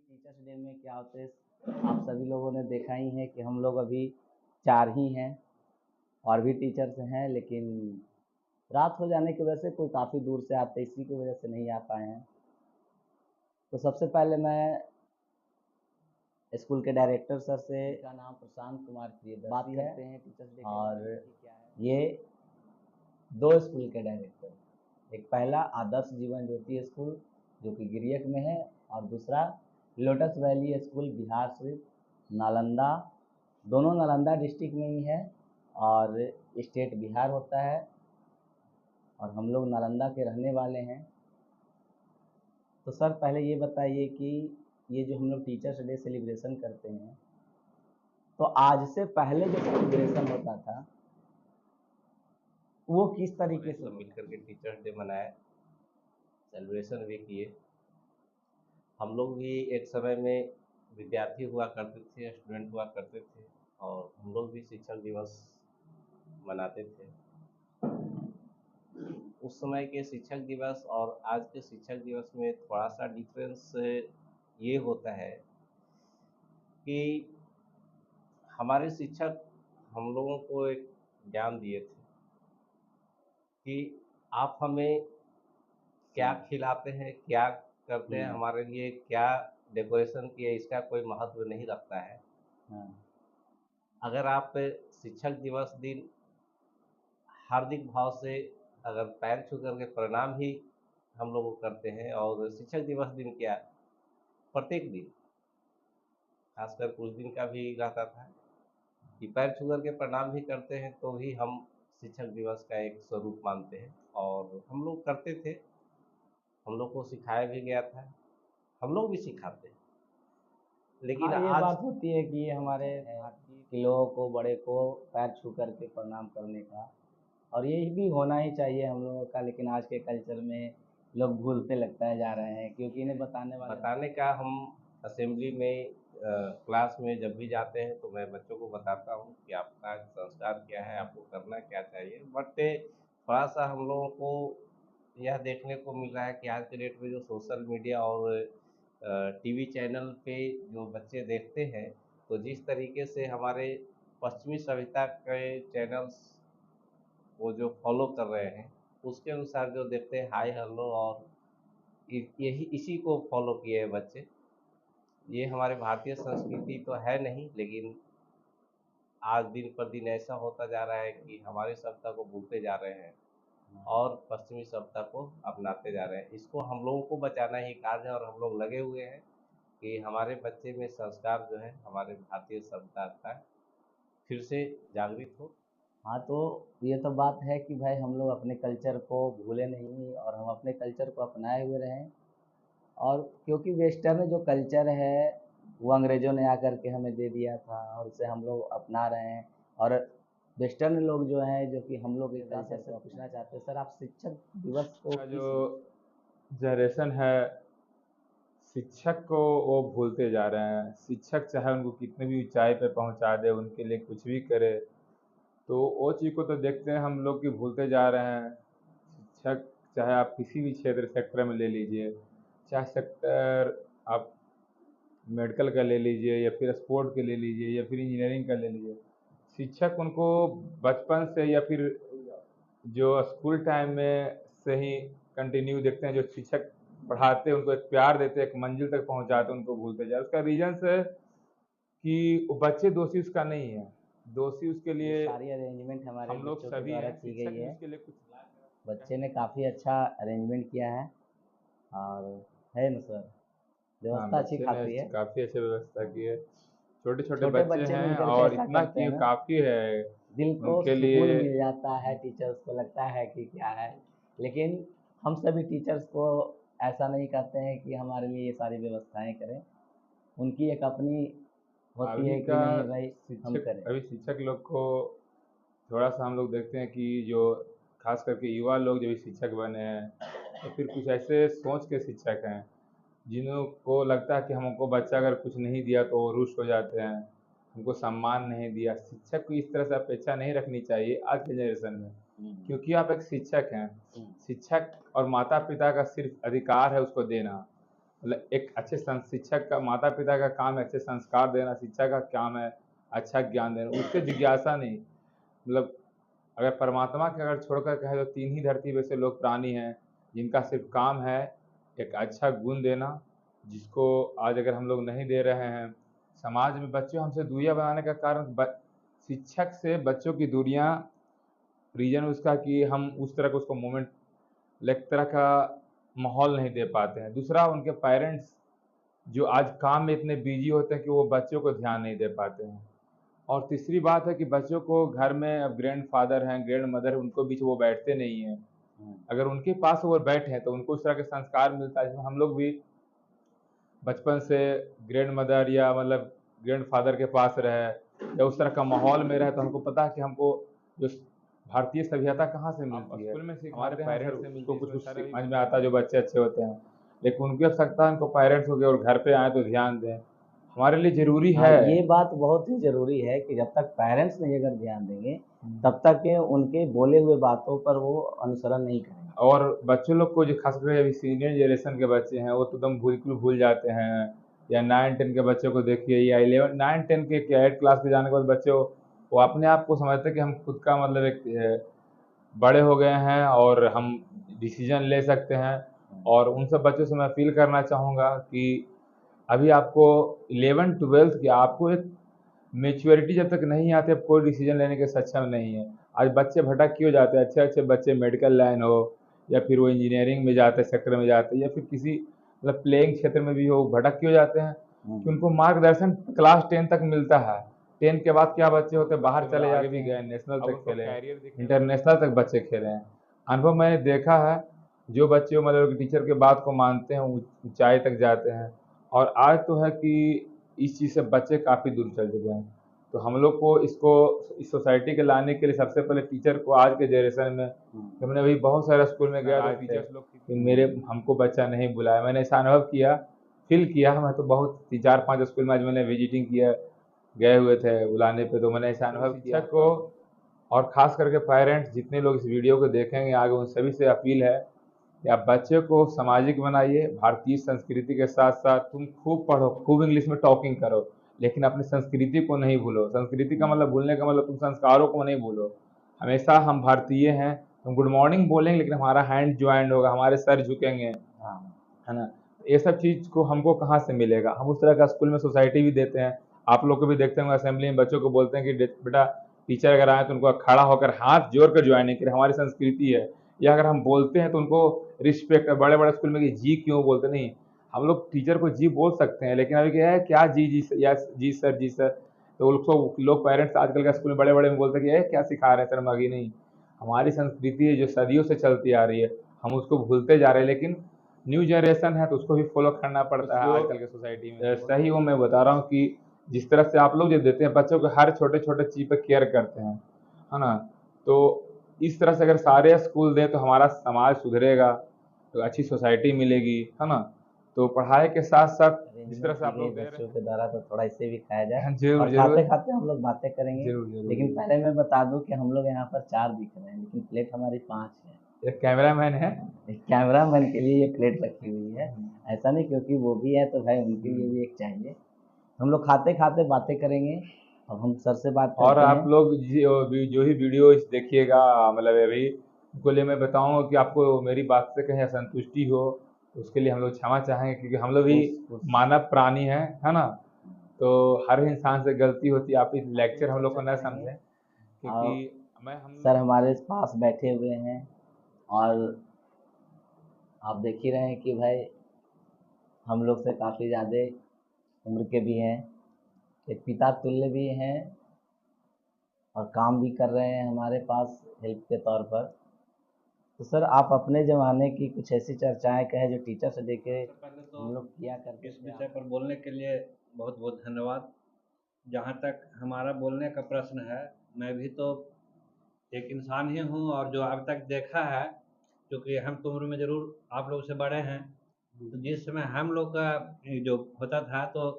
Teachers day में क्या होता है, आप सभी लोगों ने देखा ही है कि हम लोग अभी 4 ही हैं। और भी टीचर्स हैं, लेकिन रात हो जाने की वजह से कोई काफ़ी दूर से आते, इसी की वजह से नहीं आ पाए हैं। तो सबसे पहले मैं स्कूल के डायरेक्टर सर से, का नाम प्रशांत कुमार प्रियदर्शी बात करते हैं टीचर्स डे के और बारे में क्या है। ये 2 स्कूल के डायरेक्टर, एक पहला आदर्श जीवन ज्योति स्कूल जो कि गिरियक में है, और दूसरा lotus valley school Bihar Sharif Nalanda. दोनों नालंदा डिस्ट्रिक्ट में ही है और स्टेट बिहार होता है, और हम लोग नालंदा के रहने वाले हैं। तो सर पहले ये बताइए कि ये जो हम लोग टीचर्स डे सेलिब्रेशन करते हैं, तो आज से पहले जो सेलिब्रेशन होता था वो किस तरीके से सब मिलकर के टीचर्स डे मनाए, सेलिब्रेशन भी किए। हम लोग भी एक समय में विद्यार्थी हुआ करते थे, स्टूडेंट हुआ करते थे, और हम लोग भी शिक्षक दिवस मनाते थे। उस समय के शिक्षक दिवस और आज के शिक्षक दिवस में थोड़ा सा डिफरेंस ये होता है कि हमारे शिक्षक हम लोगों को एक ज्ञान दिए थे कि आप हमें क्या खिलाते हैं, क्या करते हैं, हमारे लिए क्या डेकोरेशन किए, इसका कोई महत्व नहीं रखता है। अगर आप शिक्षक दिवस दिन हार्दिक भाव से अगर पैर छू करके प्रणाम ही हम लोग करते हैं, और शिक्षक दिवस दिन क्या, प्रत्येक दिन, खासकर कुछ दिन का भी रहता था कि पैर छू करके प्रणाम भी करते हैं, तो भी हम शिक्षक दिवस का एक स्वरूप मानते हैं और हम लोग करते थे। हम लोग को सिखाया भी गया था, हम लोग भी सिखाते हैं। लेकिन हाँ, ये आज बात होती है कि हमारे भारतीय के लोगों को, बड़े को पैर छू करके प्रणाम करने का, और ये भी होना ही चाहिए हम लोगों का, लेकिन आज के कल्चर में लोग भूलते लगता है जा रहे हैं, क्योंकि इन्हें बताने वाले बताने का, हम असेंबली में क्लास में जब भी जाते हैं तो मैं बच्चों को बताता हूँ कि आपका संस्कार क्या है, आपको करना क्या चाहिए। बट थोड़ा सा हम लोगों को यह देखने को मिल रहा है कि आज के डेट में जो सोशल मीडिया और टीवी चैनल पे जो बच्चे देखते हैं, तो जिस तरीके से हमारे पश्चिमी सभ्यता के चैनल्स वो जो फॉलो कर रहे हैं, उसके अनुसार जो देखते हैं हाय हेलो, और यही इसी को फॉलो किए हैं बच्चे। ये हमारे भारतीय संस्कृति तो है नहीं, लेकिन आज दिन पर दिन ऐसा होता जा रहा है कि हमारी सभ्यता को भूलते जा रहे हैं और पश्चिमी सभ्यता को अपनाते जा रहे हैं। इसको हम लोगों को बचाना ही कार्य है, और हम लोग लगे हुए हैं कि हमारे बच्चे में संस्कार जो है हमारे भारतीय सभ्यता का फिर से जागृत हो। हाँ, तो ये तो बात है कि भाई हम लोग अपने कल्चर को भूले नहीं और हम अपने कल्चर को अपनाए हुए रहें। और क्योंकि वेस्टर्न जो कल्चर है वो अंग्रेज़ों ने आकर के हमें दे दिया था, और उसे हम लोग अपना रहे हैं। और वेस्टर्न लोग जो हैं, जो कि हम लोग के कल्चर को पूछना चाहते हैं, सर आप शिक्षक दिवस को का किस जो जनरेशन है, शिक्षक को वो भूलते जा रहे हैं। शिक्षक चाहे उनको कितने भी ऊंचाई पे पहुंचा दे, उनके लिए कुछ भी करे, तो वो चीज़ को तो देखते हैं हम लोग कि भूलते जा रहे हैं। शिक्षक चाहे आप किसी भी क्षेत्र सेक्टर में ले लीजिए, चाहे सेक्टर आप मेडिकल का ले लीजिए, या फिर स्पोर्ट के ले लीजिए, या फिर इंजीनियरिंग का ले लीजिए, शिक्षक उनको बचपन से या फिर जो स्कूल टाइम में से ही कंटिन्यू देखते हैं। जो शिक्षक पढ़ाते हैं उनको एक प्यार देते हैं, एक मंजिल तक पहुंचाते हैं, उनको भूलते जा रहे हैं। उसका रीजन है कि वो बच्चे दोषी उसका नहीं है, दोषी उसके जो लिए सारी अरेंजमेंट हमारे हम लोग बच्चों के सभी द्वारा हैं। की शिक्षक गई ने है, उसके लिए कुछ बच्चे ने काफ़ी अच्छा अरेंजमेंट किया है, और है ना सर, हाँ, व्यवस्था अच्छी बच्चे ने खासी है। काफ़ी अच्छी व्यवस्था की है। छोटे छोटे छोटे बच्चे बच्चे हैं मिलकर के और ऐसा इतना करते हैं कि ना, काफ़ी है दिल को उनके सुकून लिए। मिल जाता है, टीचर्स को लगता है कि क्या है। लेकिन हम सभी टीचर्स को ऐसा नहीं करते हैं कि हमारे लिए ये सारी व्यवस्थाएं करें, उनकी एक अपनी होती अभी है कि का नहीं भाई हम शिक्षक करें। अभी शिक्षक लोग को थोड़ा सा हम लोग देखते हैं कि जो खास करके युवा लोग जो भी शिक्षक बने हैं, तो फिर कुछ ऐसे सोच के शिक्षक हैं जिन्हों को लगता है कि हमको बच्चा अगर कुछ नहीं दिया तो वो रुष्ट हो जाते हैं, हमको सम्मान नहीं दिया। शिक्षक को इस तरह से अपेक्षा नहीं रखनी चाहिए आज के जनरेशन में, क्योंकि आप एक शिक्षक हैं। शिक्षक और माता पिता का सिर्फ अधिकार है उसको देना। मतलब एक अच्छे शिक्षक का, माता पिता का काम है अच्छे संस्कार देना, शिक्षक का काम है अच्छा ज्ञान देना, उससे जिज्ञासा नहीं। मतलब अगर परमात्मा के अगर छोड़कर कहे तो 3 ही धरती पे से लोग प्राणी हैं जिनका सिर्फ काम है एक अच्छा गुण देना, जिसको आज अगर हम लोग नहीं दे रहे हैं, समाज में बच्चों हमसे दूरियां बनाने का कारण शिक्षक से बच्चों की दूरियां, रीजन उसका कि हम उस तरह का उसको मोमेंट, एक तरह का माहौल नहीं दे पाते हैं। दूसरा, उनके पेरेंट्स जो आज काम में इतने बिजी होते हैं कि वो बच्चों को ध्यान नहीं दे पाते हैं। और तीसरी बात है कि बच्चों को घर में अब ग्रैंड फादर हैं, ग्रैंड मदर है, उनको बीच वो बैठते नहीं हैं। अगर उनके पास वो बैठे हैं तो उनको उस तरह के संस्कार मिलता है जिसमें हम लोग भी बचपन से ग्रैंड मदर या मतलब ग्रैंड फादर के पास रहे या उस तरह का माहौल में रहे, तो हमको पता है कि हमको जो भारतीय सभ्यता कहाँ से मिलती है। स्कूल में हमारे पेरेंट्स से मिलती है, कुछ समझ में आता है जो बच्चे अच्छे होते हैं, लेकिन उनकी आवश्यकता है उनको पेरेंट्स हो गए और घर पे आए तो ध्यान दें, हमारे लिए जरूरी हाँ, है। ये बात बहुत ही जरूरी है कि जब तक पेरेंट्स नहीं अगर ध्यान देंगे तब तक के उनके बोले हुए बातों पर वो अनुसरण नहीं करेंगे। और बच्चे लोग को जो खासकर अभी सीनियर जनरेशन के बच्चे हैं वो तो एकदम बिल्कुल भूल जाते हैं, या 9-10 के बच्चों को देखिए, या 11 9-10 के 8 क्लास के जाने के बाद बच्चे वो अपने आप को समझते हैं कि हम खुद का मतलब एक बड़े हो गए हैं और हम डिसीजन ले सकते हैं। और उन सब बच्चों से मैं अपील करना चाहूँगा कि अभी आपको 11-12 की आपको एक मेच्योरिटी जब तक नहीं आती, अब कोई डिसीजन लेने के सक्षम नहीं है। आज बच्चे भटक क्यों जाते हैं, अच्छे अच्छे बच्चे मेडिकल लाइन हो या फिर वो इंजीनियरिंग में जाते हैं, सेक्टर में जाते हैं, या फिर किसी मतलब प्लेइंग क्षेत्र में भी हो, भटक क्यों जाते हैं कि उनको मार्गदर्शन क्लास 10 तक मिलता है। 10 के बाद क्या बच्चे होते हैं बाहर चले जाते भी गए, नेशनल तक खेले, इंटरनेशनल तक बच्चे खेले हैं। अनुभव मैंने देखा है, जो बच्चे मतलब टीचर के बात को मानते हैं ऊंचाई तक जाते हैं। और आज तो है कि इस चीज़ से बच्चे काफ़ी दूर चल चुके हैं। तो हम लोग को इसको इस सोसाइटी के लाने के लिए सबसे पहले टीचर को आज के जनरेशन में, हमने अभी बहुत सारे स्कूल में गया टीचर्स लोग कि मेरे हमको बच्चा नहीं बुलाया, मैंने ऐसा अनुभव किया, फील किया। मैं तो बहुत 4-5 स्कूल में आज मैंने विजिटिंग किया, गए हुए थे बुलाने पे, तो मैंने ऐसा अनुभव किया को। और खास करके पेरेंट्स जितने लोग इस वीडियो को देखेंगे आगे, उन सभी से अपील है कि आप बच्चे को सामाजिक बनाइए, भारतीय संस्कृति के साथ साथ तुम खूब पढ़ो, खूब इंग्लिश में टॉकिंग करो, लेकिन अपनी संस्कृति को नहीं भूलो। संस्कृति का मतलब भूलने का मतलब तुम संस्कारों को नहीं भूलो। हमेशा हम भारतीय हैं, हम गुड मॉर्निंग बोलेंगे लेकिन हमारा हैंड ज्वाइंट होगा, हमारे सर झुकेंगे, है ना। ये सब चीज़ को हमको कहाँ से मिलेगा। हम उस तरह का स्कूल में सोसाइटी भी देते हैं, आप लोग को भी देखते होंगे असेंबली में बच्चों को बोलते हैं कि बेटा टीचर अगर आए तो उनको खड़ा होकर हाथ जोड़ कर ज्वाइनिंग करें, हमारी संस्कृति है। या अगर हम बोलते हैं तो उनको रिस्पेक्ट, बड़े बड़े स्कूल में कि जी क्यों बोलते नहीं, हम लोग टीचर को जी बोल सकते हैं, लेकिन अभी क्या है, क्या जी जी या जी सर जी सर, तो लोग पेरेंट्स आजकल का स्कूल में बड़े बड़े में बोलते हैं कि क्या सिखा रहे हैं सर, मगी नहीं। हमारी संस्कृति है जो सदियों से चलती आ रही है, हम उसको भूलते जा रहे हैं, लेकिन न्यू जनरेशन है तो उसको भी फॉलो करना पड़ता है आजकल के सोसाइटी में। सही वो मैं बता रहा हूँ कि जिस तरह से आप लोग जो देते हैं बच्चों को, हर छोटे छोटे चीज़ पे केयर करते हैं, है ना। तो इस तरह से अगर सारे स्कूल दें तो हमारा समाज सुधरेगा, तो अच्छी सोसाइटी मिलेगी, है ना। तो पढ़ाई के साथ साथ जिस तरह से आप लोग बच्चों के द्वारा तो थोड़ा इसे भी खाया जाए, जरूर और जरूर खाते खाते हम लोग बातें करेंगे। जरूर जरूर लेकिन पहले मैं बता दूं कि हम लोग यहाँ पर 4 दिख रहे हैं, लेकिन प्लेट हमारी 5 है। एक कैमरामैन है, एक कैमरामैन के लिए ये प्लेट रखी हुई है, ऐसा नहीं क्योंकि वो भी है तो भाई उनके लिए भी एक चाहिए। हम लोग खाते खाते बातें करेंगे। अब हम सर से बात और करते आप हैं। लोग जो ही वीडियो देखिएगा, मतलब अभी उनको लिए मैं बताऊंगा कि आपको मेरी बात से कहीं असंतुष्टि हो, उसके लिए हम लोग क्षमा चाहेंगे, क्योंकि हम लोग भी मानव प्राणी हैं, है ना। तो हर इंसान से गलती होती है, आप इस लेक्चर हम लोग को न समझें, क्योंकि सर हमारे पास बैठे हुए हैं और आप देख ही रहे हैं कि भाई हम लोग से काफ़ी ज़्यादा उम्र के भी हैं, एक पिता तुल्य भी हैं और काम भी कर रहे हैं हमारे पास हेल्प के तौर पर। तो सर आप अपने ज़माने की कुछ ऐसी चर्चाएं कहें जो टीचर से देखे हम लोग किया करते इस थे। विषय पर बोलने के लिए बहुत बहुत धन्यवाद। जहाँ तक हमारा बोलने का प्रश्न है, मैं भी तो एक इंसान ही हूँ और जो अब तक देखा है, क्योंकि हम तो उम्र में ज़रूर आप लोग से बड़े हैं, तो जिस समय हम लोग का जो होता था तो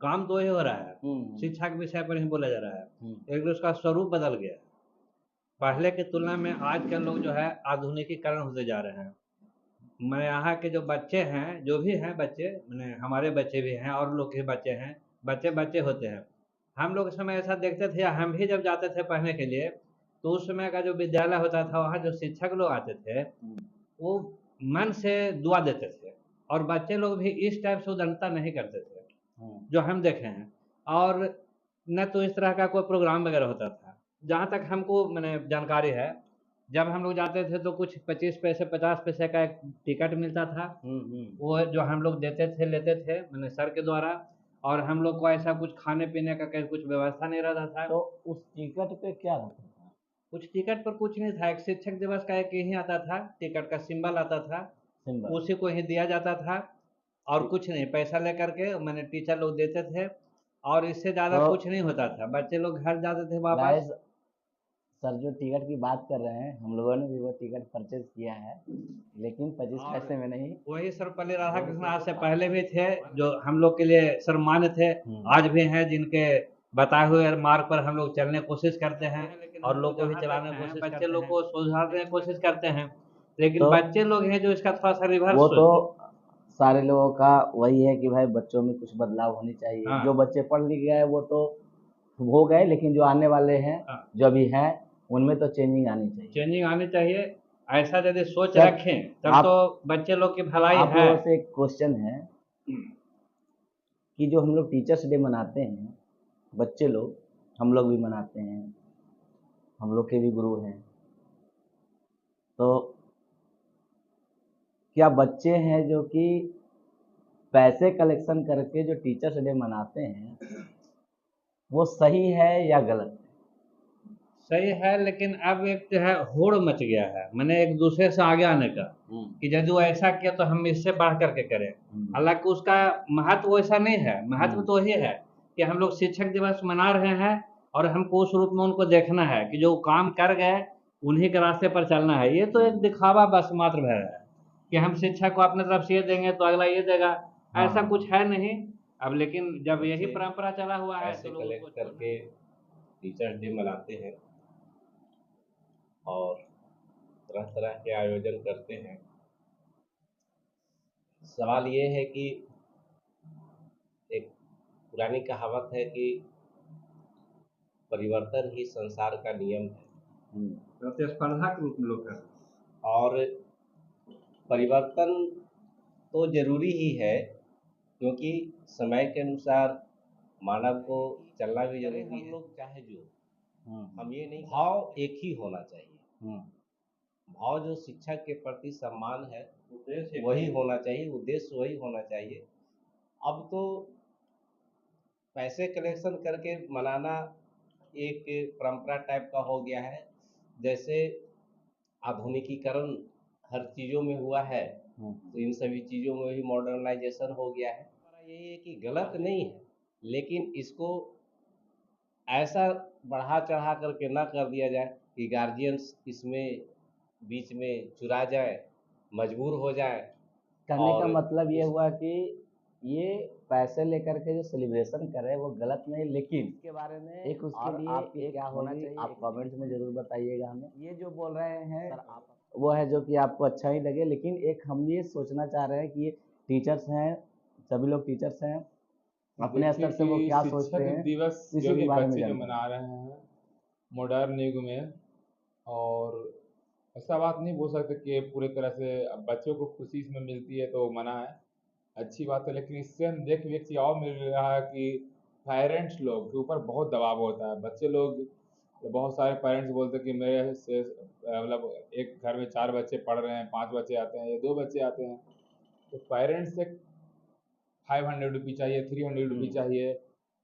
काम तो वही हो रहा है, शिक्षा के विषय पर ही बोला जा रहा है, एक उसका स्वरूप बदल गया। पहले की तुलना में आजकल लोग जो है आधुनिकीकरण होते जा रहे हैं, मैं यहाँ के जो बच्चे हैं, जो भी हैं बच्चे, मैंने हमारे बच्चे भी हैं और लोग के बच्चे हैं, बच्चे बच्चे होते हैं। हम लोग उस समय ऐसा देखते थे, हम भी जब जाते थे पढ़ने के लिए, तो उस समय का जो विद्यालय होता था, वहाँ जो शिक्षक लोग आते थे, वो मन से दुआ देते थे और बच्चे लोग भी इस टाइप से उदंडता नहीं करते थे जो हम देखे हैं। और न तो इस तरह का कोई प्रोग्राम वगैरह होता था। जहाँ तक हमको मैंने जानकारी है, जब हम लोग जाते थे तो कुछ 25 पैसे 50 पैसे का एक टिकट मिलता था, वो जो हम लोग देते थे, लेते थे मैंने सर के द्वारा, और हम लोग को ऐसा कुछ खाने पीने का कहीं कुछ व्यवस्था नहीं रहता था। तो उस टिकट पे क्या रहता था? कुछ टिकट पर कुछ नहीं था, एक शिक्षक दिवस का एक यही आता था, टिकट का सिंबल आता था, सिंबल। उसी को ही दिया जाता था और कुछ नहीं, पैसा लेकर के मैंने टीचर लोग देते थे और इससे ज़्यादा तो कुछ नहीं होता था। बच्चे लोग घर जाते थे वापस। गाइस, सर जो टिकट की बात कर रहे हैं, हम लोगों ने भी वो टिकट परचेज किया है, लेकिन 25 और पैसे में नहीं। वही सर पल्ली राधाकृष्ण आज से पहले भी थे, जो हम लोग के लिए सर मान्य थे, आज भी हैं, जिनके बताए हुए मार्ग पर हम लोग चलने की कोशिश करते हैं और लोग को भी चलाने की कोशिश, बच्चे लोग को सुधारने की कोशिश करते हैं, लेकिन तो बच्चे लोग हैं जो इसका थोड़ा सा रिवर्स वो तो सोचते हैं। सारे लोगों का वही है कि भाई बच्चों में कुछ बदलाव होनी चाहिए। हाँ। जो बच्चे पढ़ लिख गए वो तो हो गए, लेकिन जो आने वाले हैं, हाँ। जो अभी हैं, उनमें तो चेंजिंग आनी चाहिए। चेंजिंग आनी चाहिए। ऐसा यदि सोच सर, रखें तब आप- तो बच्चे लोग की भलाई आप है। लोगों से एक क्वेश्चन है कि जो हम लोग टीचर्स डे मनाते हैं, बच्चे लोग, हम लोग भी मनाते हैं, हम लोग के भी गुरु हैं, तो क्या बच्चे हैं जो कि पैसे कलेक्शन करके जो टीचर्स डे मनाते हैं, वो सही है या गलत है? सही है, लेकिन अब एक जो है होड़ मच गया है, मैंने एक दूसरे से आगे आने का, कि यदि वो ऐसा किया तो हम इससे बढ़ करके करें। हालांकि उसका महत्व वैसा नहीं है। महत्व तो यही है कि हम लोग शिक्षक दिवस मना रहे हैं और हमको उस रूप में उनको देखना है कि जो काम कर गए उन्हीं के रास्ते पर चलना है। ये तो एक दिखावा बस मात्र भर है कि हम शिक्षक को अपने तरफ से ये देंगे तो अगला ये देगा, ऐसा कुछ है नहीं अब। लेकिन जब यही परंपरा चला हुआ है पैसे तो लोगों कलेक्ट को करके टीचर्स डे मनाते हैं और तरह तरह के आयोजन करते हैं। सवाल ये है कि एक पुरानी कहावत है कि परिवर्तन ही संसार का नियम है, प्रतिस्पर्धा के रूप में लोग करते हैं। और परिवर्तन तो जरूरी ही है, क्योंकि समय के अनुसार मानव को चलना भी जरूरी है। हम लोग चाहे जो हम ये नहीं, भाव एक ही होना चाहिए। भाव जो शिक्षक के प्रति सम्मान है वही होना चाहिए, उद्देश्य वही होना चाहिए। अब तो पैसे कलेक्शन करके मनाना एक परंपरा टाइप का हो गया है। जैसे आधुनिकीकरण हर चीज़ों में हुआ है, तो इन सभी चीज़ों में भी मॉडर्नाइजेशन हो गया है। यही है कि गलत नहीं है, लेकिन इसको ऐसा बढ़ा चढ़ा करके ना कर दिया जाए कि गार्जियंस इसमें बीच में चुरा जाए, मजबूर हो जाए। कहने का और मतलब ये हुआ कि ये पैसे लेकर के जो सेलिब्रेशन कर रहे हैं वो गलत नहीं, लेकिन इसके बारे में एक उसके लिए आपकी क्या होना चाहिए, आप कमेंट्स में जरूर बताइएगा हमें। ये जो बोल रहे हैं वो है जो कि आपको अच्छा ही लगे, लेकिन एक हम ये सोचना चाह रहे हैं कि ये टीचर्स हैं, सभी लोग टीचर्स हैं, अपने स्तर से वो क्या सोचते हैं, दिवस इसी जो के भी बारे में बच्चे जो जानना है। मना रहे हैं मॉडर्न युग में, और ऐसा बात नहीं बोल सकते कि पूरे तरह से अब बच्चों को खुशी इसमें मिलती है तो मना है, अच्छी बात है। लेकिन इससे हम देख एक चीज़ और मिल रहा है कि पेरेंट्स लोग के ऊपर बहुत दबाव होता है। बच्चे लोग, बहुत सारे पेरेंट्स बोलते हैं कि मेरे से मतलब एक घर में 4 बच्चे पढ़ रहे हैं, 5 बच्चे आते हैं या 2 बच्चे आते हैं, तो पेरेंट्स से 500 रुपये चाहिए, 300 रुपये चाहिए,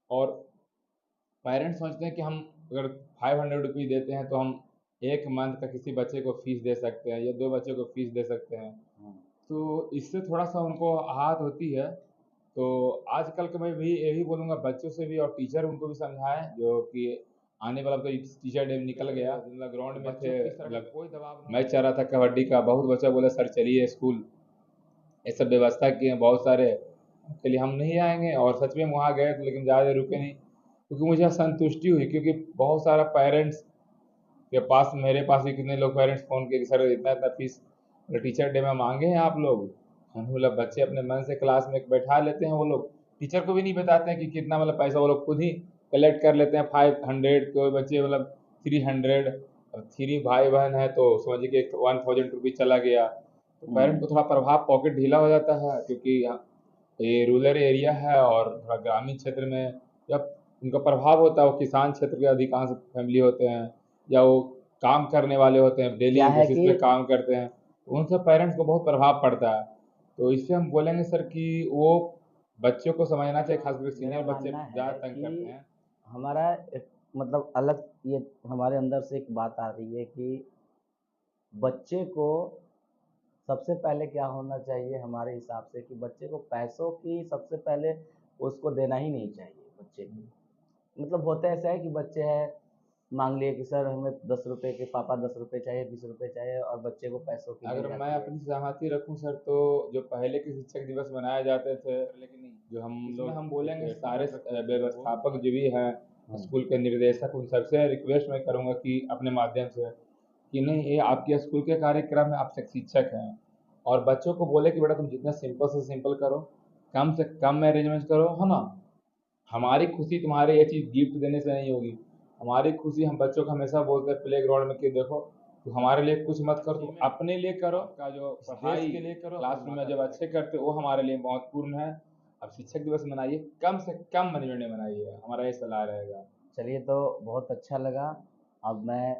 और पेरेंट्स सोचते हैं कि हम अगर 500 रुपये देते हैं तो हम एक मंथ का किसी बच्चे को फीस दे सकते हैं या 2 बच्चे को फीस दे सकते हैं, तो इससे थोड़ा सा उनको आहत होती है। तो आजकल के मैं भी यही बोलूँगा बच्चों से भी और टीचर उनको भी समझाएं, जो कि आने वाला तो टीचर डे निकल गया, मतलब ग्राउंड में थे, मतलब कोई दबाव मैच चल रहा था कबड्डी का, बहुत बच्चा बोले सर चलिए स्कूल, ये सब व्यवस्था किए हैं बहुत सारे, के लिए हम नहीं आएंगे, और सच में हम वहाँ गए थे लेकिन ज़्यादा रुके नहीं, क्योंकि मुझे संतुष्टि हुई, क्योंकि बहुत सारा पेरेंट्स के पास, मेरे पास भी कितने लोग पेरेंट्स फ़ोन किए कि सर इतना इतना फीस टीचर डे में मांगे हैं आप लोग? हम मतलब बच्चे अपने मन से क्लास में बैठा लेते हैं, वो लोग टीचर को भी नहीं बताते हैं कि कितना मतलब पैसा, वो लोग खुद ही कलेक्ट कर लेते हैं। 500 कोई बच्चे मतलब 300, अब 3 भाई बहन है तो समझिए कि 1000 रुपीज चला गया, तो पेरेंट को थोड़ा प्रभाव, पॉकेट ढीला हो जाता है, क्योंकि ये रूरल एरिया है और थोड़ा ग्रामीण क्षेत्र में जब उनका प्रभाव होता है, वो किसान क्षेत्र के अधिकांश फैमिली होते हैं या वो काम करने वाले होते हैं, डेली क्या है बेसिस कि पे काम करते हैं, तो उन सब पेरेंट्स को बहुत प्रभाव पड़ता है। तो इससे हम बोलेंगे सर कि वो बच्चों को समझना चाहिए, खासकर मेरा सीनियर बच्चे मानना ज़्यादा है तंग करते कि हैं। हमारा एक मतलब अलग ये हमारे अंदर से एक बात आ रही है कि बच्चे को सबसे पहले क्या होना चाहिए हमारे हिसाब से कि बच्चे को पैसों की सबसे पहले उसको देना ही नहीं चाहिए बच्चे को। मतलब होता ऐसा है कि बच्चे हैं, मांग लिए कि सर हमें 10 रुपए के, पापा 10 रुपए चाहिए, 20 रुपए चाहिए, और बच्चे को पैसों की मिल अगर मैं जाती है। अपनी सहमति रखूं सर, तो जो पहले के शिक्षक दिवस मनाए जाते थे, लेकिन जो हम लोग, हम बोलेंगे सारे व्यवस्थापक जो भी हैं, स्कूल के निर्देशक, उन सबसे रिक्वेस्ट मैं करूंगा कि अपने माध्यम से कि नहीं, ये आपके स्कूल के कार्यक्रम में आप शिक्षक हैं और बच्चों को बोले कि बेटा तुम जितना सिंपल से सिंपल करो, कम से कम में अरेंजमेंट करो, है ना। हमारी खुशी तुम्हारे ये चीज़ गिफ्ट देने से नहीं होगी। हमारी खुशी, हम बच्चों को हमेशा बोलते हैं प्ले ग्राउंड में कि देखो तो हमारे लिए कुछ मत करो, तुम अपने लिए करो, का जो पढ़ाई के लिए करो, क्लासरूम में जब अच्छे करते हो वो हमारे लिए महत्वपूर्ण है। अब शिक्षक दिवस मनाइए, कम से कम मैनेजमेंट में मनाइए, हमारा ये सलाह रहेगा। चलिए, तो बहुत अच्छा लगा। अब मैं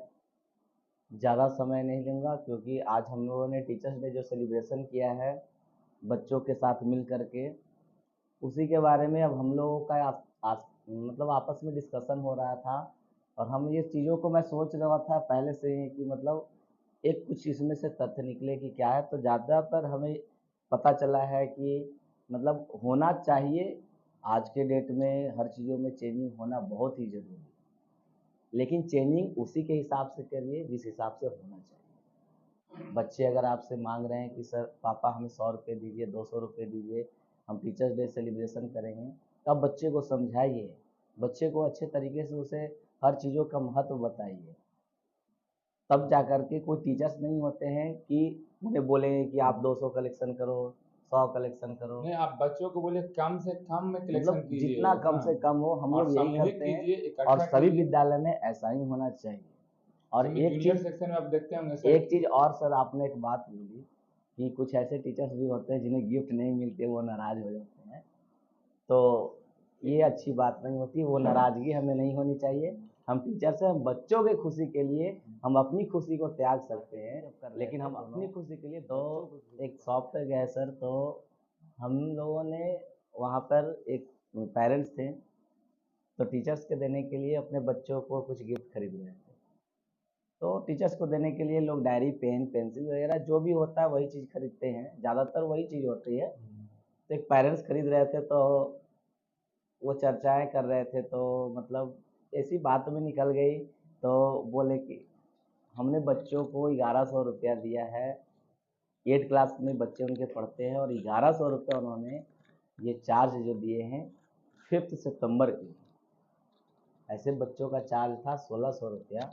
ज़्यादा समय नहीं लूँगा क्योंकि आज हम लोगों ने टीचर्स डे जो सेलिब्रेशन किया है बच्चों के साथ मिल कर के, उसी के बारे में अब हम लोगों का मतलब आपस में डिस्कशन हो रहा था। और हम ये चीज़ों को मैं सोच रहा था पहले से ही कि मतलब एक कुछ इसमें से तथ्य निकले कि क्या है, तो ज़्यादातर हमें पता चला है कि मतलब होना चाहिए। आज के डेट में हर चीज़ों में चेंजिंग होना बहुत ही ज़रूरी है, लेकिन चेंजिंग उसी के हिसाब से करिए जिस हिसाब से होना चाहिए। बच्चे अगर आपसे मांग रहे हैं कि सर पापा हमें 100 रुपये दीजिए, 200 रुपये दीजिए, हम टीचर्स डे सेलिब्रेशन करेंगे, तब बच्चे को समझाइए, बच्चे को अच्छे तरीके से उसे हर चीज़ों का महत्व बताइए। तब जा कर के कोई टीचर्स नहीं होते हैं कि उन्हें बोलेंगे कि आप 200 कलेक्शन करो, 100 कलेक्शन करो। नहीं, आप बच्चों को बोलिए कम से कम में कलेक्शन मतलब कीजिए, जितना है कम ना, से कम हो, हम और लोग यही सामूहिक करते हैं। कीजिए, और इकट्ठा सभी कीजिए। विद्यालय में ऐसा ही होना चाहिए। और जैसे एक जूनियर चीज़ सेक्शन में आप देखते होंगे सर, एक चीज़ और सर, आपने एक बात बोली कि कुछ ऐसे टीचर्स भी होते हैं जिन्हें गिफ्ट नहीं मिलते, वो नाराज़ हो जाते हैं। तो ये अच्छी बात नहीं होती, वो नाराज़गी हमें नहीं होनी चाहिए। हम टीचर्स हैं, हम बच्चों की खुशी के लिए हम अपनी खुशी को त्याग सकते हैं, लेकिन हम अपनी खुशी के लिए। तो एक शॉप पे गए सर, तो हम लोगों ने वहाँ पर एक पेरेंट्स थे, तो टीचर्स के देने के लिए अपने बच्चों को कुछ गिफ्ट खरीद रहे थे। तो टीचर्स को देने के लिए लोग डायरी, पेन, पेंसिल वगैरह जो भी होता है वही चीज़ खरीदते हैं, ज़्यादातर वही चीज़ होती है। तो एक पेरेंट्स खरीद रहे थे, तो वो चर्चाएं कर रहे थे, तो मतलब ऐसी बात में निकल गई। तो बोले कि हमने बच्चों को 1100 रुपया दिया है, 8 क्लास में बच्चे उनके पढ़ते हैं, और 1100 रुपया उन्होंने ये चार्ज जो दिए हैं 5 सितंबर के। ऐसे बच्चों का चार्ज था 1600 रुपया।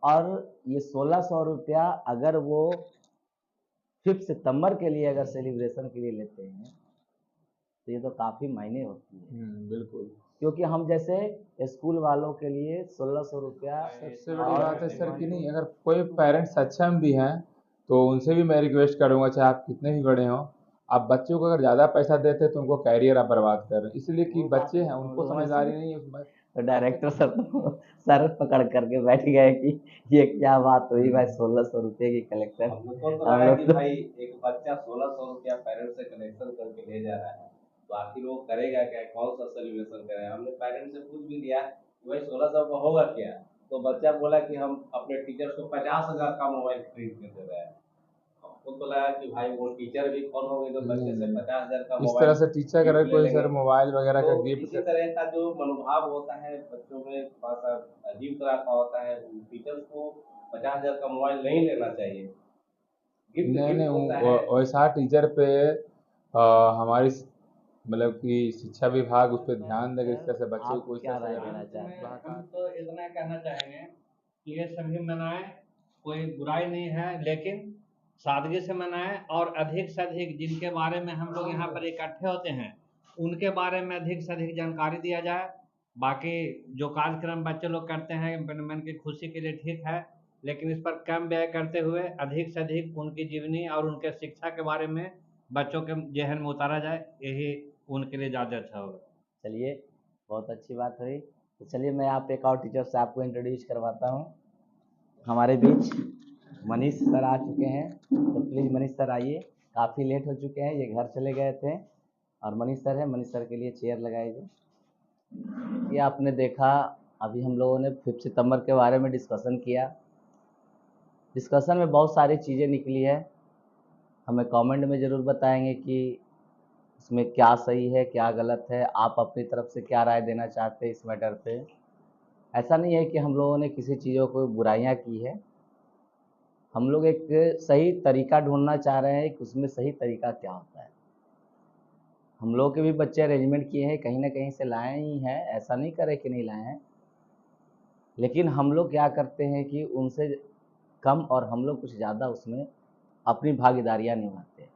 और ये 1600 रुपया अगर वो 5 सितंबर के लिए अगर सेलिब्रेशन के लिए लेते हैं, तो ये तो काफ़ी मायने होती है। बिल्कुल। क्योंकि हम जैसे स्कूल वालों के लिए 1600 रुपया। सबसे बड़ी बात है सर कि नहीं, अगर कोई पेरेंट्स सक्षम भी हैं तो उनसे भी मैं रिक्वेस्ट करूंगा, चाहे आप कितने भी बड़े हों, आप बच्चों को अगर ज़्यादा पैसा देते हैं तो उनको कैरियर आप बर्बाद कर रहे हैं, इसलिए कि बच्चे हैं, उनको समझदारी नहीं है तो डायरेक्टर सर तो सर पकड़ करके बैठ गए कि ये क्या बात हुई भाई, 1600 रुपये की कलेक्शन। हम लोग को तो लगा कि भाई एक बच्चा 1600 रुपया पेरेंट्स से कलेक्शन करके ले जा रहा है, तो आखिर वो करेगा क्या, कौन सा सेलिब्रेशन करेगा। हमने पेरेंट्स से पूछ भी लिया कि भाई 1600 का होगा क्या, तो बच्चा बोला कि हम अपने टीचर्स को 50,000 का मोबाइल खरीद के दे रहे हैं। हमको तो लगा कि भाई वो टीचर भी कौन होंगे जो बच्चे से 50,000 का इस मोबाइल तरह से टीचर गिफ्ट अगर ले कोई लेंगे। सर मोबाइल वगैरह का तो गिफ्ट इसी तरह का जो मनोभाव होता है बच्चों में थोड़ा सा अजीब तरह का होता है। टीचर्स को 50,000 का मोबाइल नहीं लेना चाहिए, गिफ्ट नहीं गिफ्ट नहीं, होता है। वैसा टीचर पे हमारी मतलब कि शिक्षा विभाग उस पर ध्यान देगा, इस तरह से बच्चे को आप कोई क्या तरह से राय अगर देना चाहते हैं? हम तो इतना कहना चाहेंगे कि ये सभी मनाएं, कोई बुराई नहीं है, लेकिन सादगी से मनाएं और अधिक से अधिक जिनके बारे में हम लोग यहाँ पर इकट्ठे होते हैं उनके बारे में अधिक से अधिक जानकारी दिया जाए। बाकी जो कार्यक्रम बच्चे लोग करते हैं मन की खुशी के लिए ठीक है, लेकिन इस पर कम व्यय करते हुए अधिक से अधिक उनकी जीवनी और उनके शिक्षा के बारे में बच्चों के जहन में उतारा जाए, यही उनके लिए ज़्यादा अच्छा होगा। चलिए, बहुत अच्छी बात हुई। तो चलिए मैं आप एक और टीचर से आपको इंट्रोड्यूस करवाता हूँ। हमारे बीच मनीष सर आ चुके हैं, तो प्लीज़ मनीष सर आइए। काफ़ी लेट हो चुके हैं, ये घर चले गए थे। और मनीष सर है, मनीष सर के लिए चेयर लगाइए। ये आपने देखा, अभी हम लोगों ने 5 सितंबर के बारे में डिस्कशन किया। डिस्कशन में बहुत सारी चीज़ें निकली है, हमें कमेंट में ज़रूर बताएंगे कि इसमें क्या सही है क्या गलत है, आप अपनी तरफ से क्या राय देना चाहते हैं इस मैटर पे। ऐसा नहीं है कि हम लोगों ने किसी चीज़ों को बुराइयां की है, हम लोग एक सही तरीका ढूंढना चाह रहे हैं कि उसमें सही तरीका क्या होता है। हम लोग के भी बच्चे अरेंजमेंट किए हैं, कहीं ना कहीं से लाए ही हैं, ऐसा नहीं करे कि नहीं लाए हैं, लेकिन हम लोग क्या करते हैं कि उनसे कम और हम लोग कुछ ज़्यादा उसमें अपनी भागीदारियाँ निभाते हैं।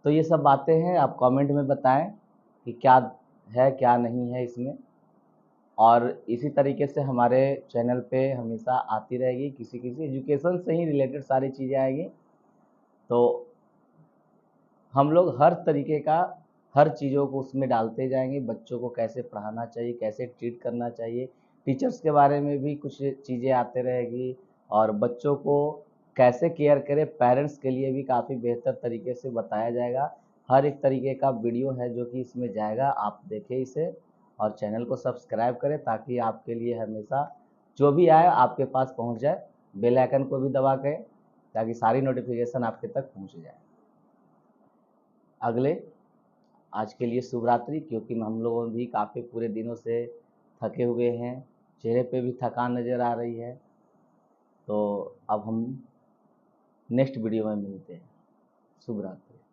तो ये सब बातें हैं, आप कमेंट में बताएं कि क्या है क्या नहीं है इसमें। और इसी तरीके से हमारे चैनल पे हमेशा आती रहेगी, किसी किसी एजुकेशन से ही रिलेटेड सारी चीज़ें आएगी। तो हम लोग हर तरीके का हर चीज़ों को उसमें डालते जाएंगे, बच्चों को कैसे पढ़ाना चाहिए, कैसे ट्रीट करना चाहिए, टीचर्स के बारे में भी कुछ चीज़ें आते रहेगी, और बच्चों को कैसे केयर करें, पेरेंट्स के लिए भी काफ़ी बेहतर तरीके से बताया जाएगा। हर एक तरीके का वीडियो है जो कि इसमें जाएगा, आप देखें इसे और चैनल को सब्सक्राइब करें ताकि आपके लिए हमेशा जो भी आए आपके पास पहुंच जाए। बेल आइकन को भी दबा के ताकि सारी नोटिफिकेशन आपके तक पहुंच जाए। अगले आज के लिए शुभ रात्रि, क्योंकि हम लोगों भी काफ़ी पूरे दिनों से थके हुए हैं, चेहरे पे भी थकान नज़र आ रही है। तो अब हम नेक्स्ट वीडियो में मिलते हैं। शुभ रात्रि।